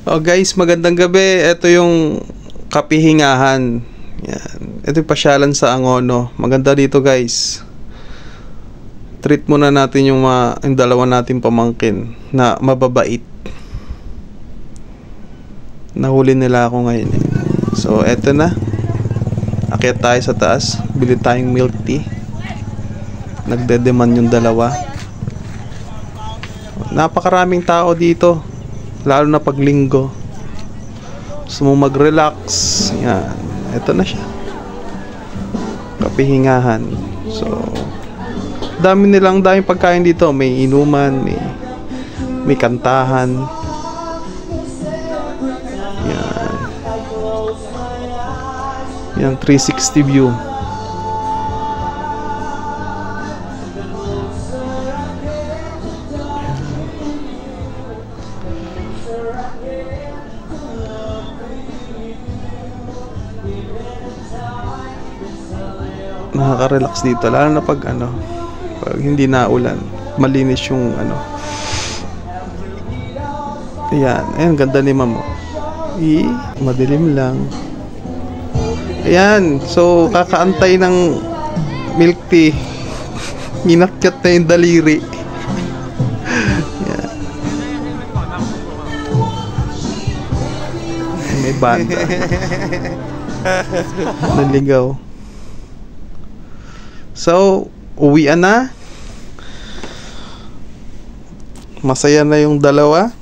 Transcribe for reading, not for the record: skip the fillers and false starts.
Oh guys, magandang gabi. Ito yung kapihingahan. Yan. Ito yung pasyalan sa Angono. Maganda dito guys. Treat muna natin yung dalawa nating pamangkin na mababait. Nahuli nila ako ngayon eh. So eto na. Akyat tayo sa taas. Bili tayong milk tea. Nagde-demand yung dalawa. Napakaraming tao dito. Lalo na pag linggo. Gusto mo mag-relax. Yan. Ito na siya. Kapihingahan. So, daming pagkain dito. May inuman, may kantahan. Yan. Yan, 360 view. Nakaka-relax dito lalo na pag pag hindi naulan, malinis yung ayan, ganda ni ma'am. Madilim lang. Ayan, so kakaantay ng milk tea. Minakyat na yung daliri. Ayan. May banda. Naligaw. So, uwian na. Masaya na yung dalawa.